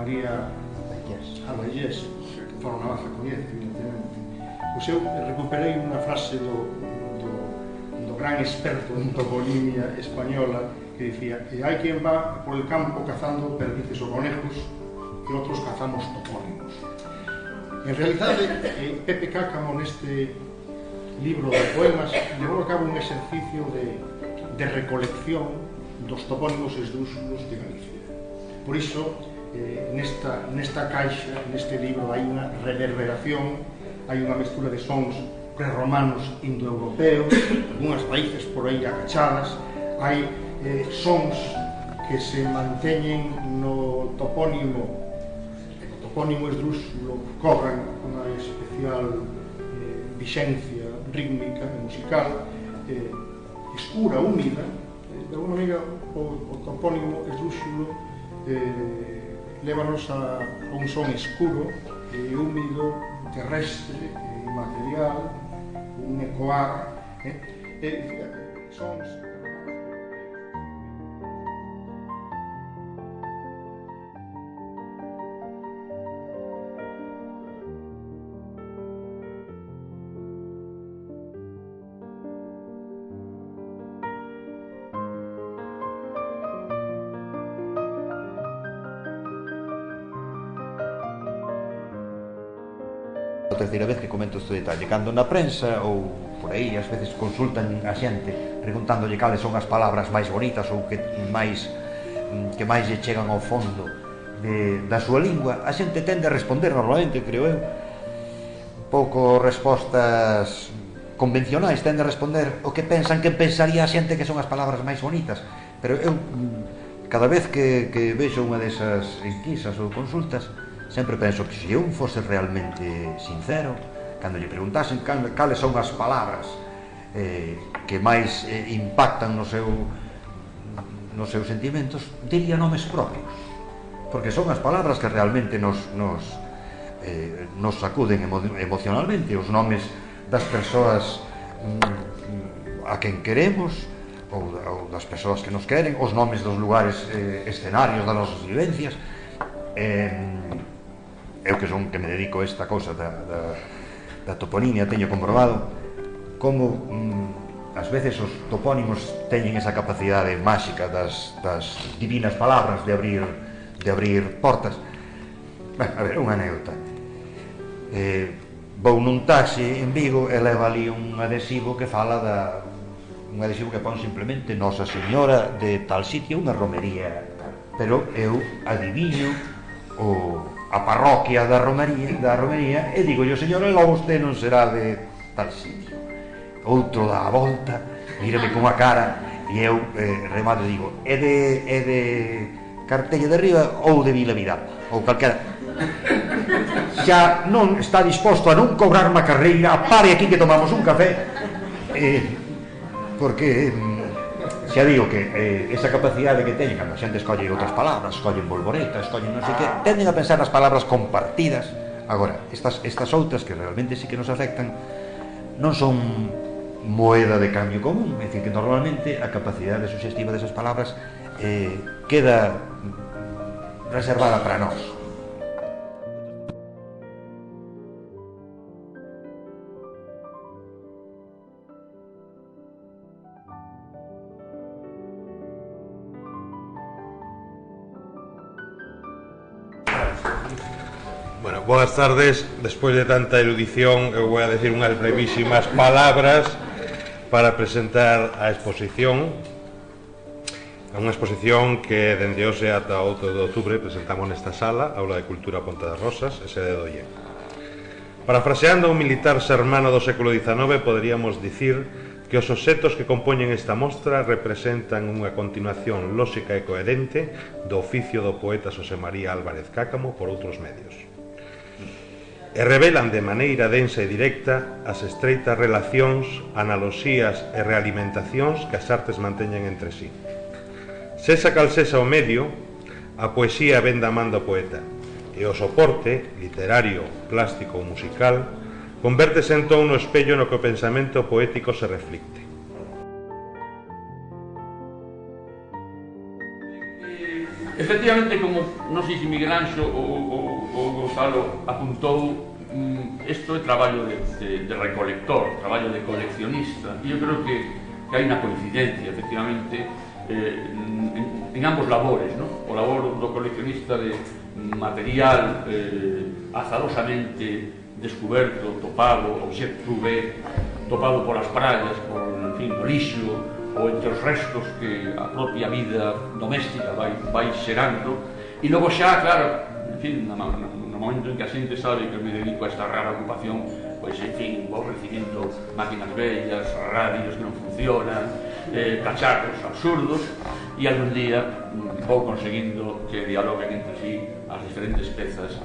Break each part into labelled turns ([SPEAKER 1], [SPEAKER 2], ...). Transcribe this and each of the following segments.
[SPEAKER 1] María Alballés, que fora unha baza coñece, evidentemente. Pois eu recuperei unha frase do gran experto en toponimia española que dicía que hai quen va por el campo cazando perdices ou conejos e outros cazamos topónimos. En realidade, Pepe Cáccamo neste libro de poemas levou a cabo un exercicio de recolección dos topónimos esdrúxulos de Galicia. Por iso, nesta caixa, neste libro, hai unha reverberación, hai unha mestura de sons prerromanos indoeuropeos, unhas raíces por aí agachadas, hai sons que se manteñen no topónimo esdrúxulo, cobran unha especial vixencia rítmica e musical, escura, húmida. De alguma maneira, o topónimo esdrúxulo lévanos a un son escuro, húmido, terrestre, inmaterial, un ecoar, sons.
[SPEAKER 2] A terceira vez que comento este detalle, cando na prensa ou por aí ás veces consultan a xente preguntándolle cales son as palabras máis bonitas ou que máis lle chegan ao fondo da súa lingua, a xente tende a responder normalmente, creo eu, pouco respostas convencionais, tende a responder o que pensan que pensaría a xente que son as palabras máis bonitas, pero eu cada vez que vexo unha desas enquisas ou consultas sempre penso que se eu fose realmente sincero, cando lle preguntasen cales son as palabras que máis impactan nos seus sentimentos, diría nomes propios, porque son as palabras que realmente nos sacuden emocionalmente, os nomes das persoas a quen queremos ou das persoas que nos queren, os nomes dos lugares, escenarios das nosas vivencias. Eu que me dedico a esta cousa da toponimia, teño comprobado como ás veces os topónimos teñen esa capacidade máxica das divinas palabras de abrir portas. A ver, unha anécdota. Vou nun taxi en Vigo e leva ali un adhesivo que fala un adhesivo que pon simplemente Nosa Señora de tal sitio, unha romería, pero eu adiviño a parroquia da romería e digo, señora, logo usted non será de tal sitio. Outro dá a volta, mírame con a cara e eu remato e digo, é de Cartella de Riba ou de Vila Vidal ou calquera. Xa non está disposto a non cobrar unha carreira, pare aquí que tomamos un café, porque xa digo que esa capacidade que teñen cando a xente escolle outras palabras, escollen bolboreta, escollen non sei que, tenden a pensar nas palabras compartidas. Agora, estas outras que realmente sí que nos afectan non son moeda de cambio común, é dicir, que normalmente a capacidade suxestiva desas palabras queda reservada para nós.
[SPEAKER 3] Bueno, boas tardes. Despois de tanta erudición, eu vou a decir unhas brevísimas palabras para presentar a exposición. É unha exposición que dende hoxe ata 8 de outubro presentamos nesta sala, Aula de Cultura Ponte das Rosas, e sede do IE. Parafraseando un militar sermano do século XIX, poderíamos dicir que os obxectos que compoñen esta mostra representan unha continuación lóxica e coherente do oficio do poeta Xosé María Álvarez Cáccamo por outros medios. E revelan de maneira densa e directa as estreitas relacións, analoxías e realimentacións que as artes manteñen entre sí. Sexa cal sexa o medio, a poesía vén da man do poeta, e o soporte, literario, plástico ou musical, convértese entón no espello no que o pensamento poético se reflicte.
[SPEAKER 4] Efectivamente, como non sei se Miguel Anxo ou Gonzalo apuntou, isto é traballo de recolector, traballo de coleccionista, e eu creo que hai unha coincidencia, efectivamente, en ambos labores, ¿no? O labor do coleccionista de material azarosamente descuberto, topado, obxecto trouvé, topado polas praias, por, en fin, o lixo, ou entre os restos que a propia vida doméstica vai xerando, e logo xa, claro, en fin, no momento en que a xente sabe que me dedico a esta rara ocupación, pois, en fin, vou recibindo máquinas bellas, radios que non funcionan, cacharros absurdos, e algún día vou conseguindo que dialoguen entre sí as diferentes pezas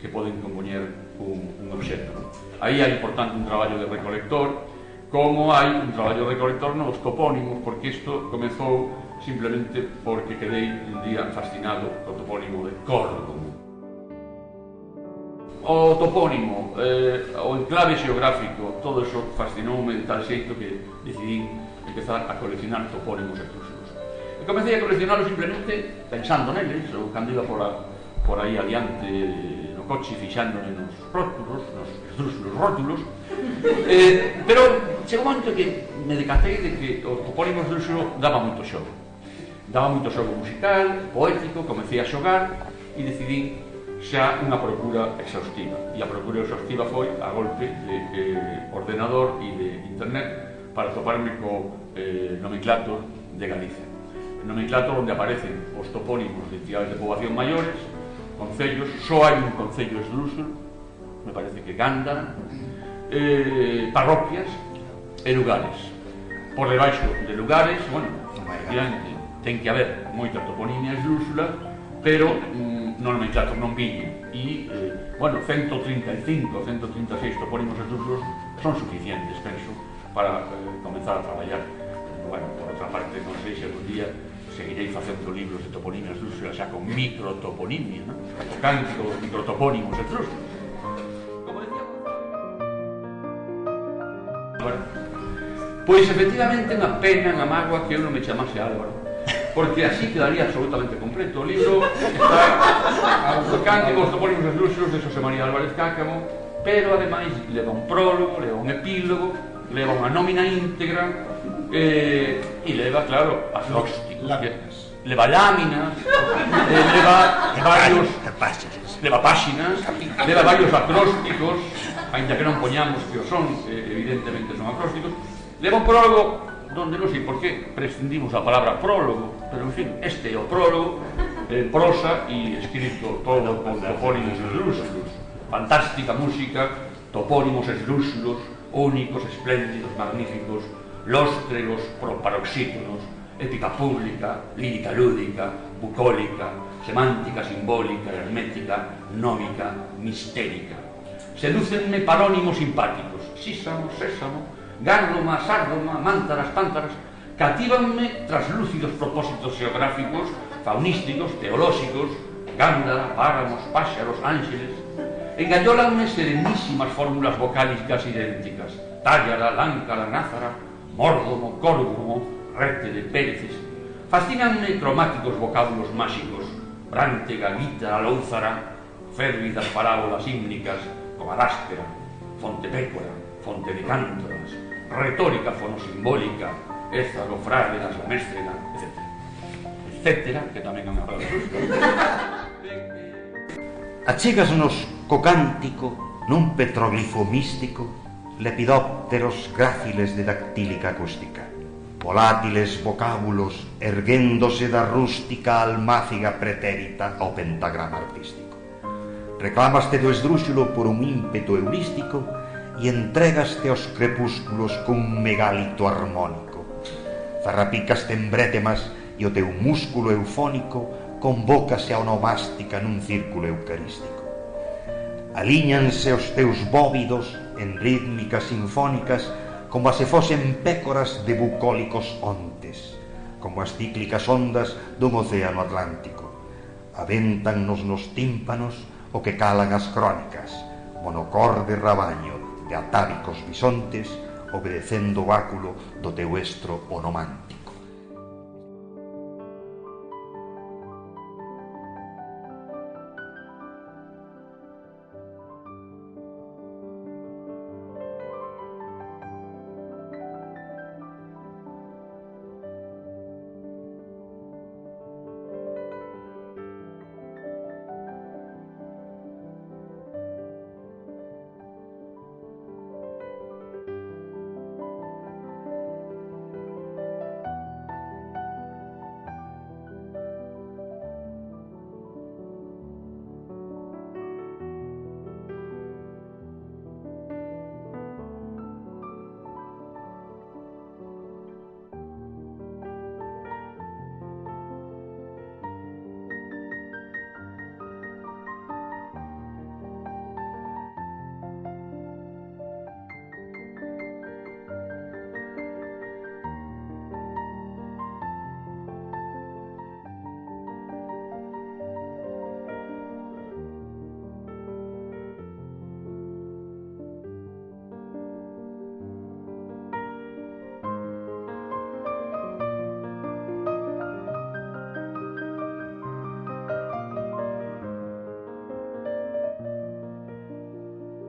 [SPEAKER 4] que poden compoñer un obxecto. Aí hai, por tanto, un traballo de recolector, como hai un traballo de recolector nos topónimos, porque isto comezou simplemente porque quedei un día fascinado co topónimo de Córdoba. O topónimo, o enclave xeográfico, todo eso fascinoume de tal xeito que decidí empezar a coleccionar topónimos etruscos. E comecei a coleccionarlos simplemente pensando neles, ou cando iba por aí adiante no coche fixándome nos rótulos, nos estrúxulos rótulos, pero chegou un momento que me decatei de que os topónimos do uso daba moito xogo musical, poético, comecei a xogar e decidí xa unha procura exhaustiva, e a procura exhaustiva foi a golpe de ordenador e de internet para toparme co nomenclator de Galicia, nomenclator onde aparecen os topónimos de entidades de poboación maiores, concellos, só hai un concello esdrúxulo, me parece que Gándara, parroquias e lugares. Por debaixo de lugares, bueno, ten que haber moita toponimia esdrúxula, pero non nomenclator non viñen. E, bueno, 135, 136 topónimos esdrúxulos son suficientes, penso, para comenzar a traballar. Bueno, por outra parte, non sei se algún día seguirei facendo libros de toponimias esdrúxulas xa con microtoponimia, ¿no? O cántico dos microtopónimos esdrúxulos. Como decíamos... Bueno, pois efectivamente unha pena, unha mágoa que eu non me chamase Álvaro, porque así quedaría absolutamente completo. O libro está o cántico dos topónimos esdrúxulos de Xosé María Álvarez Cácamo, pero ademais leva un prólogo, leva un epílogo, leva unha nómina íntegra, e leva, claro, acrósticos, leva láminas, leva páxinas, leva varios acrósticos, ainda que non poñamos que o son, evidentemente son acrósticos, leva un prólogo donde non sei por que prescindimos a palabra prólogo, pero en fin, este é o prólogo, prosa e escrito todo con topónimos esdrúxulos, fantástica música, topónimos esdrúxulos, únicos, espléndidos, magníficos, lóstregos, paroxítonos, épica pública, lírica lúdica, bucólica, semántica simbólica, hermética, nómica, mistérica. Sedúcenme parónimos simpáticos, sísamo, sésamo, gárdoma, sárdoma, mántaras, pántaras, catívanme traslúcidos propósitos xeográficos, faunísticos, teolóxicos, Gándara, páramos, páxaros, ánxeles, engallólanme serenísimas fórmulas vocálicas idénticas, Tállara, Láncara, Názara, Mórdomo, Córdomo, Rete de Péreces. Fascínanme cromáticos vocábulos máxicos, Brante, Gaguita, Alóuzara, férvidas parábolas hímnicas, como Adáspera, Fontepécora, Fonte de Cántoras, retórica fonosimbólica, Ézaro, Frágeras, la Méstrena, etc. Etcétera, que tamén é unha palabra xusta.
[SPEAKER 2] Achégasnos co cántico nun petroglifo místico, lepidópteros gráciles de dactílica acústica, volátiles vocábulos erguéndose da rústica almáciga pretérita ao pentagrama artístico. Reclamaste do esdrúxulo por un ímpeto heurístico e entregaste aos crepúsculos cun megálito armónico. Zarrapicaste en brétemas e o teu músculo eufónico convócase a onomástica nun círculo eucarístico. Alíñanse os teus bóvidos en rítmicas sinfónicas como se fosen pécoras de bucólicos ontes, como as cíclicas ondas dun océano Atlántico. Avéntannos nos tímpanos o que calan as crónicas, monocorde rabaño de atávicos bisontes obedecendo o báculo do teu estro onomántico.